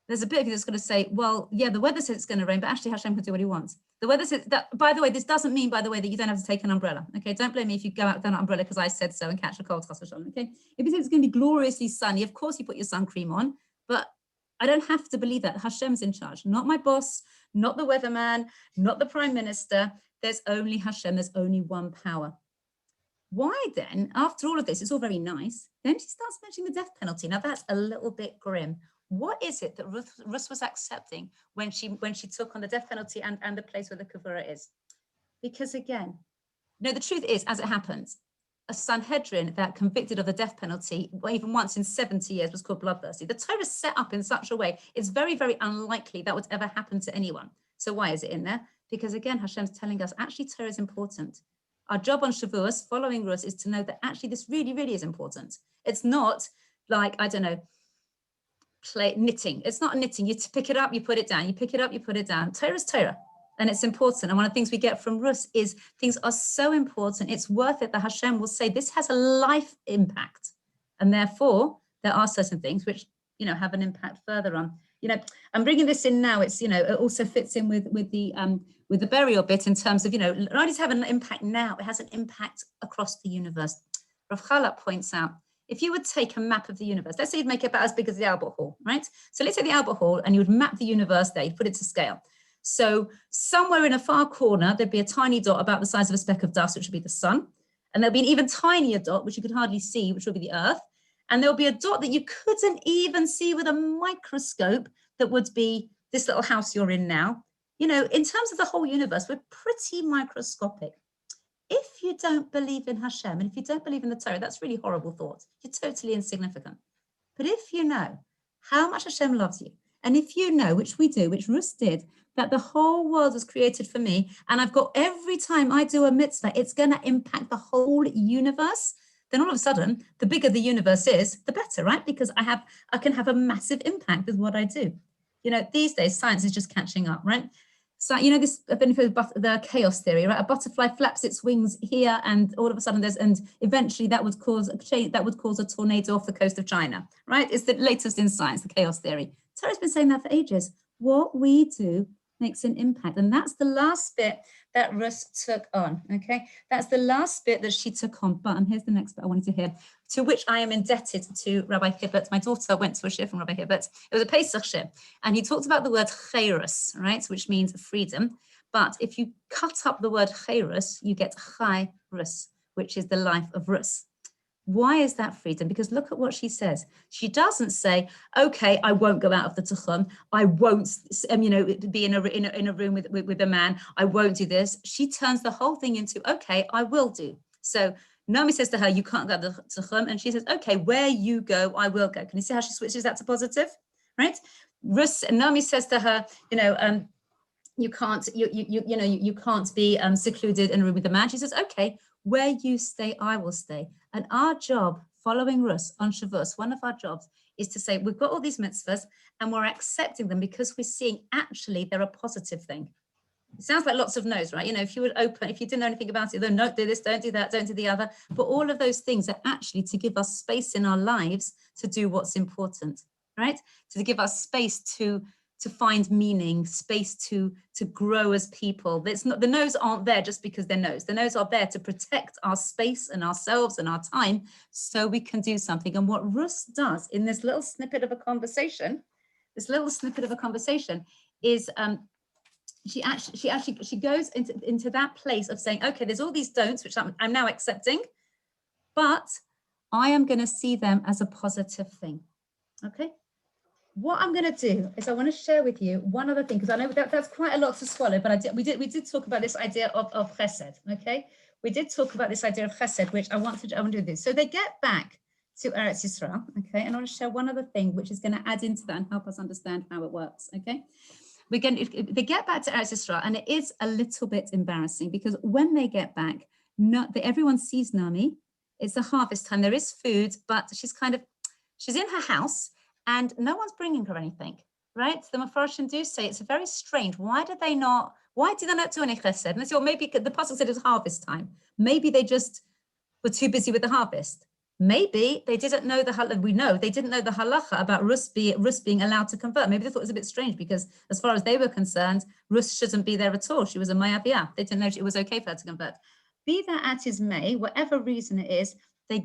there's a bit of you that's going to say, well, yeah, the weather says it's going to rain, but actually Hashem can do what he wants. The weather says that, by the way, this doesn't mean, by the way, that you don't have to take an umbrella. Okay, don't blame me if you go out without an umbrella because I said so and catch a cold. Okay, if it says it's going to be gloriously sunny, of course you put your sun cream on, but I don't have to believe that. Hashem's in charge, not my boss, not the weatherman, not the prime minister. There's only Hashem, there's only one power. Why then, after all of this, it's all very nice, then she starts mentioning the death penalty. Now that's a little bit grim. What is it that Rus was accepting when she took on the death penalty and the place where the kavura is? Because again, the truth is, as it happens, a Sanhedrin that convicted of the death penalty, even once in 70 years, was called bloodthirsty. The Torah is set up in such a way, it's very, very unlikely that would ever happen to anyone. So why is it in there? Because again, Hashem's telling us, actually, Torah is important. Our job on Shavuos, following Rus, is to know that actually this really, really is important. It's not like, I don't know, knitting. It's not knitting. You pick it up, you put it down. You pick it up, you put it down. Torah is Torah, and it's important. And one of the things we get from Rus is things are so important. It's worth it that Hashem will say this has a life impact, and therefore there are certain things which have an impact further on. I'm bringing this in now. It's it also fits in with the burial bit in terms of not only to have an impact now, it has an impact across the universe. Rav Chalak points out, if you would take a map of the universe, let's say you'd make it about as big as the Albert Hall, right? So let's say the Albert Hall, and you would map the universe there, you'd put it to scale. So somewhere in a far corner, there'd be a tiny dot about the size of a speck of dust, which would be the sun. And there'll be an even tinier dot, which you could hardly see, which would be the earth. And there'll be a dot that you couldn't even see with a microscope, that would be this little house you're in now, you know, in terms of the whole universe, we're pretty microscopic. If you don't believe in Hashem, and if you don't believe in the Torah, that's really horrible thought. You're totally insignificant. But if you know how much Hashem loves you, and if you know, which we do, which Rus did, that the whole world was created for me, and I've got every time I do a mitzvah, it's going to impact the whole universe, then all of a sudden, the bigger the universe is, the better, right? Because I can have a massive impact with what I do. You know, these days, science is just catching up, right? So, you know, this benefit of the chaos theory, right? A butterfly flaps its wings here, and all of a sudden and eventually that would cause a tornado off the coast of China, right? It's the latest in science, the chaos theory. Torah's been saying that for ages. What we do makes an impact. And that's the last bit that Rus took on, okay? That's the last bit that she took on. But, and here's the next bit I wanted to hear, to which I am indebted to Rabbi Hibbert. My daughter went to a shir from Rabbi Hibbert. It was a Pesach shir. And he talked about the word chayrus, right? Which means freedom. But if you cut up the word chayrus, you get chayrus, which is the life of Rus. Why is that freedom? Because look at what she says. She doesn't say, okay, I won't go out of the tuchum. I won't, you know, be in a room with a man. I won't do this. She turns the whole thing into, okay, I will do. So Naomi says to her, you can't go to the tuchum. And she says, okay, where you go, I will go. Can you see how she switches that to positive, right? Naomi says to her, you know, you can't be secluded in a room with a man. She says, okay, where you stay, I will stay. And our job, following Rus on Shavuos, one of our jobs is to say, we've got all these mitzvahs and we're accepting them because we're seeing actually they're a positive thing. It sounds like lots of no's, right? You know, if you would open, if you didn't know anything about it, then don't do this, don't do that, don't do the other. But all of those things are actually to give us space in our lives to do what's important, right? To give us space to find meaning, space to grow as people. It's not, the no's aren't there just because they're no's. The no's are there to protect our space and ourselves and our time so we can do something. And what Rus does in this little snippet of a conversation, is she goes into that place of saying, okay, there's all these don'ts, which I'm now accepting, but I am going to see them as a positive thing. Okay. What I'm going to do is I want to share with you one other thing, because I know that's quite a lot to swallow, but we did talk about this idea of chesed, okay? We did talk about this idea of chesed, which I want to do this. So they get back to Eretz Yisrael, okay? And I want to share one other thing, which is going to add into that and help us understand how it works, okay? They get back to Eretz Yisrael, and it is a little bit embarrassing because when they get back, everyone sees Naomi. It's the harvest time. There is food, but she's in her house, and no one's bringing her anything, right? The Mefarshim do say it's very strange. Why did they not do any chesed? And they say, well, maybe the pasuk said it's harvest time. Maybe they just were too busy with the harvest. Maybe they didn't know they didn't know the halacha about Rus being allowed to convert. Maybe they thought it was a bit strange because as far as they were concerned, Rus shouldn't be there at all. She was a Mayaviyah. They didn't know it was okay for her to convert. Be that as may, whatever reason it is, they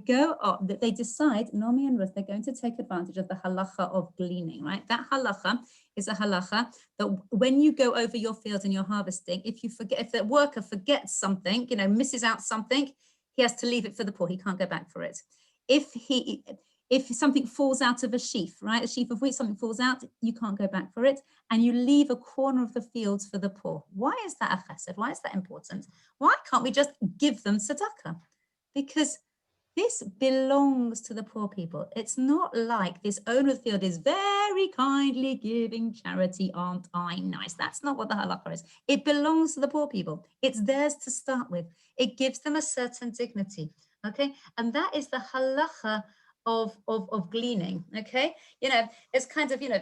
decide, Naomi and Ruth, they're going to take advantage of the halacha of gleaning, right? That halacha is a halacha that when you go over your fields and you're harvesting, if the worker forgets something, you know, misses out something, he has to leave it for the poor. He can't go back for it. If something falls out of a sheaf, right? A sheaf of wheat, something falls out, you can't go back for it. And you leave a corner of the fields for the poor. Why is that a chesed? Why is that important? Why can't we just give them tzedakah? Because this belongs to the poor people. It's not like this owner of the field is very kindly giving charity, aren't I nice? That's not what the halakha is. It belongs to the poor people. It's theirs to start with. It gives them a certain dignity, okay? And that is the halakha of gleaning, okay? You know, it's kind of, you know,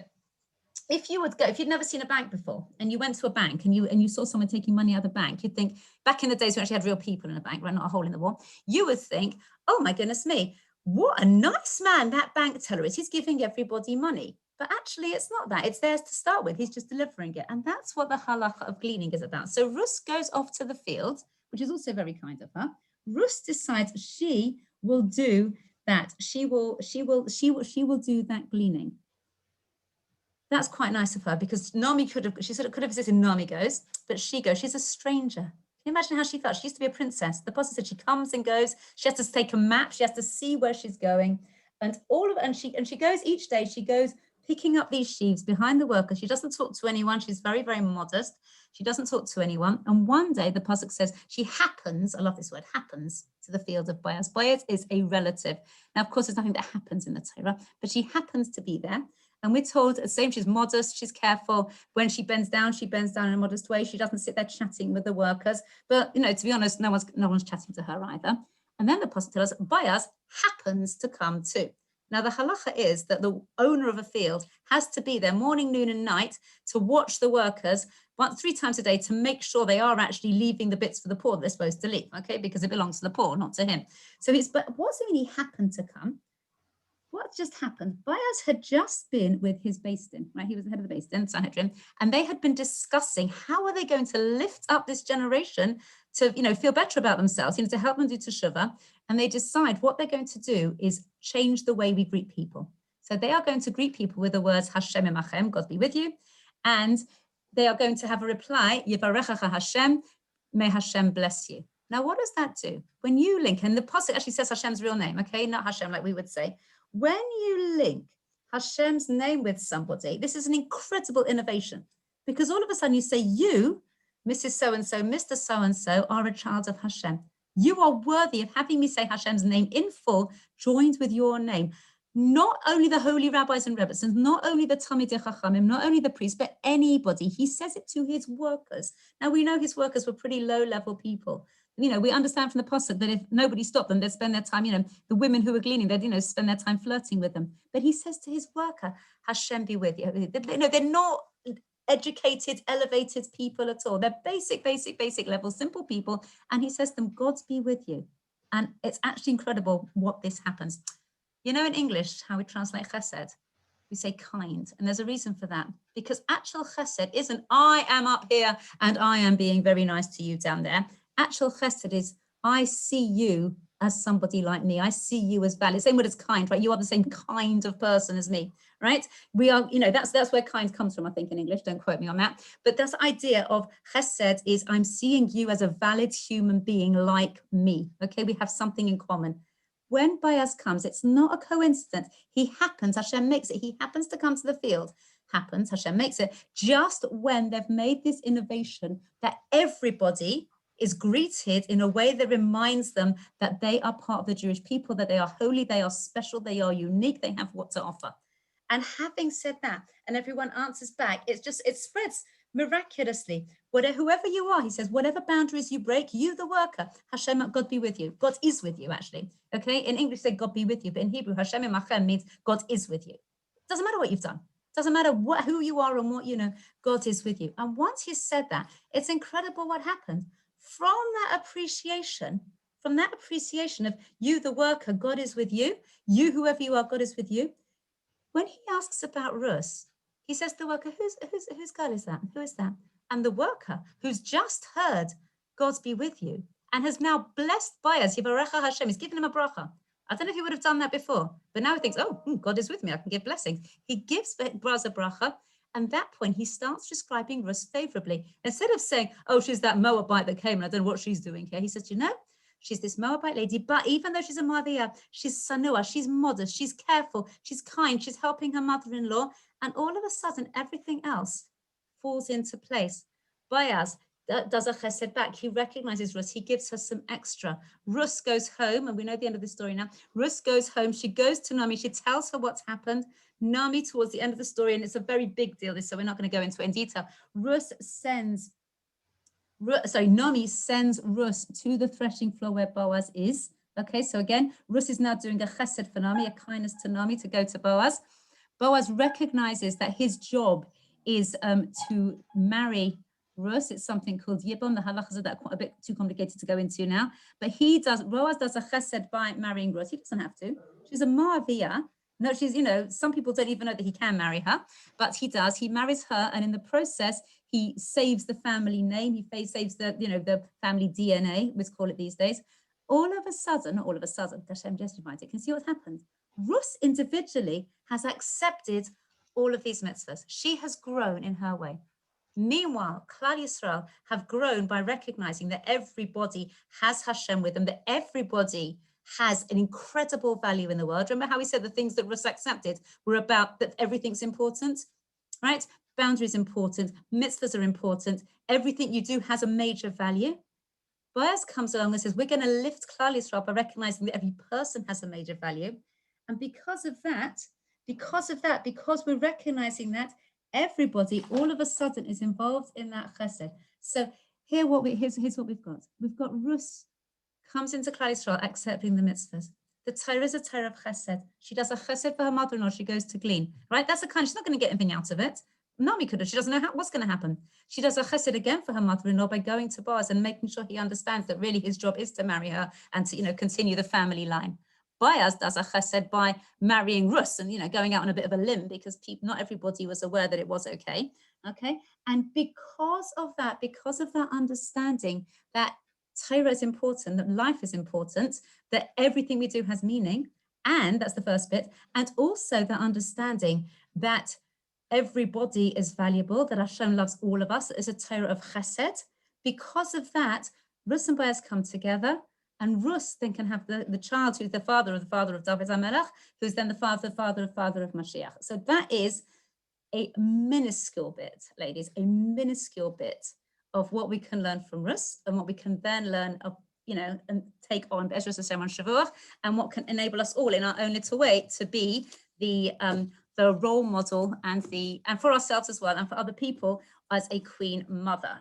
if you'd never seen a bank before and you went to a bank and you saw someone taking money out of the bank, you'd think, back in the days when we actually had real people in a bank, right, not a hole in the wall, you would think, oh my goodness me, what a nice man that bank teller is. He's giving everybody money. But actually it's not that. It's theirs to start with. He's just delivering it. And that's what the halacha of gleaning is about. So Rus goes off to the field, which is also very kind of her. Rus decides she will do that. She will do that gleaning. That's quite nice of her because Naomi could have existed. Naomi goes, but she goes. She's a stranger. Can you imagine how she felt? She used to be a princess. The pasuk said she comes and goes. She has to take a map. She has to see where she's going, and she goes each day. She goes picking up these sheaves behind the workers. She doesn't talk to anyone. She's very, very modest. She doesn't talk to anyone. And one day the pasuk says she happens, I love this word, happens to the field of Boaz. Boaz is a relative. Now, of course, there's nothing that happens in the Torah, but she happens to be there. And we're told the same, she's modest, she's careful. When she bends down in a modest way. She doesn't sit there chatting with the workers. But, to be honest, no one's chatting to her either. And then the pasuk tells us Boaz happens to come too. Now, the halacha is that the owner of a field has to be there morning, noon, and night to watch the workers 3 times a day to make sure they are actually leaving the bits for the poor that they're supposed to leave, okay? Because it belongs to the poor, not to him. So but what's it mean he happened to come? What just happened? Boaz had just been with his beis din, right? He was the head of the beis din, Sanhedrin, and they had been discussing how are they going to lift up this generation to, feel better about themselves, to help them do teshuvah. And they decide what they're going to do is change the way we greet people. So they are going to greet people with the words Hashem emachem, God be with you, and they are going to have a reply, Yivarechacha Hashem, may Hashem bless you. Now, what does that do? When you link, and the pasuk actually says Hashem's real name, okay, not Hashem like we would say. When you link Hashem's name with somebody, this is an incredible innovation, because all of a sudden you say, you, Mrs. So-and-so, Mr. So-and-so, are a child of Hashem. You are worthy of having me say Hashem's name in full, joined with your name. Not only the holy rabbis and rebbetzins, not only the Talmidei Chachamim, not only the priests, but anybody. He says it to his workers. Now, we know his workers were pretty low-level people. We understand from the pasuk that if nobody stopped them, they'd spend their time, the women who were gleaning, they'd, spend their time flirting with them. But he says to his worker, Hashem be with you. They're not educated, elevated people at all. They're basic level, simple people. And he says to them, God be with you. And it's actually incredible what this happens. In English, how we translate chesed, we say kind. And there's a reason for that. Because actual chesed isn't, I am up here and I am being very nice to you down there. Actual chesed is, I see you as somebody like me. I see you as valid. Same word as kind, right? You are the same kind of person as me, right? We are, that's where kind comes from, I think, in English. Don't quote me on that. But this idea of chesed is, I'm seeing you as a valid human being like me. Okay, we have something in common. When Boaz comes, it's not a coincidence. He happens, Hashem makes it. He happens to come to the field. Happens, Hashem makes it. Just when they've made this innovation that everybody is greeted in a way that reminds them that they are part of the Jewish people, that they are holy, they are special, they are unique, they have what to offer. And having said that, and everyone answers back, it spreads miraculously. Whoever you are, he says, whatever boundaries you break, you, the worker, Hashem, God be with you. God is with you, actually. Okay, in English, say God be with you, but in Hebrew, Hashem emachem means God is with you. Doesn't matter what you've done. Doesn't matter who you are and what you know, God is with you. And once he said that, it's incredible what happened. From that appreciation of you, the worker, God is with you. You, whoever you are, God is with you. When he asks about Rus, he says to the worker, whose girl is that? Who is that? And the worker, who's just heard God be with you and has now blessed Boaz, Yivarecha Hashem, he's given him a bracha. I don't know if he would have done that before, but now he thinks, God is with me, I can give blessings. He gives Boaz a bracha. And at that point, he starts describing Rus favorably. Instead of saying, she's that Moabite that came and I don't know what she's doing here. He says, she's this Moabite lady, but even though she's a Moabite, she's sanua, she's modest, she's careful, she's kind, she's helping her mother-in-law. And all of a sudden, everything else falls into place. Boaz does a chesed back. He recognizes Rus. He gives her some extra. Rus goes home, and we know the end of the story now. Rus goes home. She goes to Naomi. She tells her what's happened. Naomi, towards the end of the story, and it's a very big deal, so we're not going to go into it in detail. Naomi sends Rus to the threshing floor where Boaz is. Okay, so again, Rus is now doing a chesed for Naomi, a kindness to Naomi to go to Boaz. Boaz recognizes that his job is to marry Rus. It's something called Yibam. The halachas of that quite a bit too complicated to go into now. But Boaz does a chesed by marrying Rus. He doesn't have to. She's a Moabiyah. No, she's, some people don't even know that he can marry her, but he does. He marries her, and in the process, he saves the family name. He saves the family DNA, let's call it these days. All of a sudden, Hashem justifies it. Can you see what's happened? Rus individually has accepted all of these mitzvahs. She has grown in her way. Meanwhile, Klal Yisrael have grown by recognizing that everybody has Hashem with them, that everybody has an incredible value in the world. Remember how we said the things that Rus accepted were about that everything's important, right? Boundaries important, mitzvahs are important, everything you do has a major value. Boaz comes along and says, we're going to lift Klal Yisrael by recognizing that every person has a major value. And because we're recognizing that, everybody all of a sudden is involved in that chesed. So here's what we've got. We've got Rus comes into Klal Yisrael accepting the mitzvahs. The Torah is a Torah of chesed. She does a chesed for her mother-in-law. She goes to glean, right? That's the kind, she's not going to get anything out of it. Naomi could have. She doesn't know what's going to happen. She does a chesed again for her mother-in-law by going to Boaz and making sure he understands that really his job is to marry her and to, continue the family line. Boaz does a chesed by marrying Rus and, going out on a bit of a limb because not everybody was aware that it was okay. Okay. And because of that understanding that Torah is important, that life is important, that everything we do has meaning, and that's the first bit, and also the understanding that everybody is valuable, that Hashem loves all of us, is a Torah of chesed. Because of that, Rus and Boaz come together, and Rus then can have the child who's the father of David HaMelech, who's then the father of Mashiach. So that is a minuscule bit, ladies, a minuscule bit of what we can learn from Rus and what we can then learn of, and take on Be'ezras Hashem on Shavuot, and what can enable us all in our own little way to be the role model and for ourselves as well and for other people as a queen mother.